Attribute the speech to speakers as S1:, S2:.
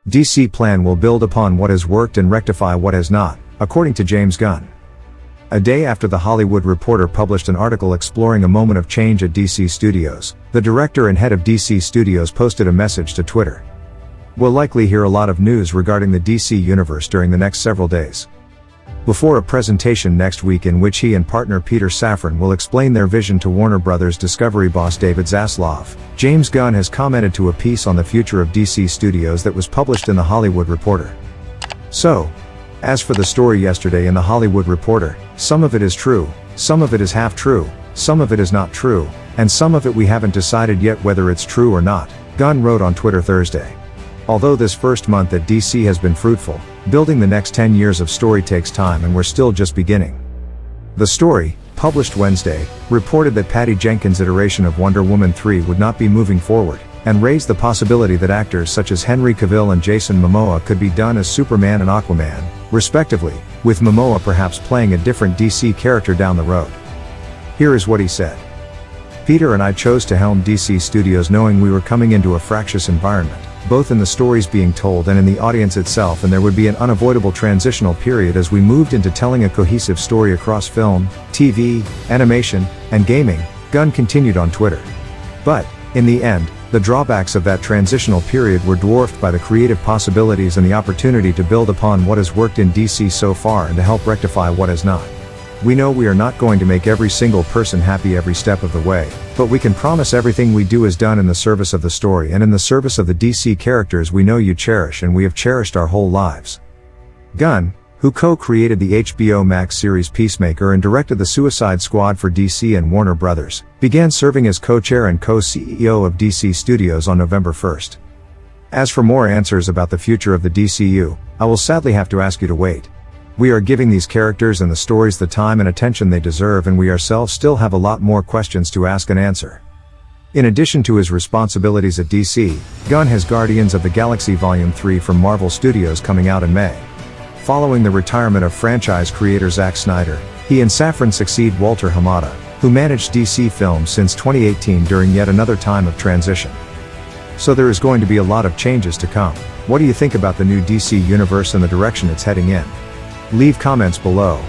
S1: DC plan will build upon what has worked and rectify what has not, according to James Gunn. A day after The Hollywood Reporter published an article exploring a moment of change at DC Studios, the director and head of DC Studios posted a message to Twitter. We'll likely hear a lot of news regarding the DC universe during the next several days. Before a presentation next week in which he and partner Peter Safran will explain their vision to Warner Bros. Discovery boss David Zaslav, James Gunn has commented to a piece on the future of DC Studios that was published in The Hollywood Reporter. So, as for the story yesterday in The Hollywood Reporter, some of it is true, some of it is half true, some of it is not true, and some of it we haven't decided yet whether it's true or not, Gunn wrote on Twitter Thursday. Although this first month at DC has been fruitful, building the next 10 years of story takes time and we're still just beginning. The story, published Wednesday, reported that Patty Jenkins' iteration of Wonder Woman 3 would not be moving forward, and raised the possibility that actors such as Henry Cavill and Jason Momoa could be done as Superman and Aquaman, respectively, with Momoa perhaps playing a different DC character down the road. Here is what he said. Peter and I chose to helm DC Studios knowing we were coming into a fractious environment, both in the stories being told and in the audience itself, and there would be an unavoidable transitional period as we moved into telling a cohesive story across film, TV, animation, and gaming, Gunn continued on Twitter. But, in the end, the drawbacks of that transitional period were dwarfed by the creative possibilities and the opportunity to build upon what has worked in DC so far and to help rectify what has not. We know we are not going to make every single person happy every step of the way, but we can promise everything we do is done in the service of the story and in the service of the DC characters we know you cherish and we have cherished our whole lives. Gunn, who co-created the HBO Max series Peacemaker and directed the Suicide Squad for DC and Warner Bros., began serving as co-chair and co-CEO of DC Studios on November 1st. As for more answers about the future of the DCU, I will sadly have to ask you to wait. We are giving these characters and the stories the time and attention they deserve, and we ourselves still have a lot more questions to ask and answer. In addition to his responsibilities at DC, Gunn has Guardians of the Galaxy Volume 3 from Marvel Studios coming out in May. Following the retirement of franchise creator Zack Snyder, he and Safran succeed Walter Hamada, who managed DC Films since 2018 during yet another time of transition. So there is going to be a lot of changes to come. What do you think about the new DC universe and the direction it's heading in? Leave comments below.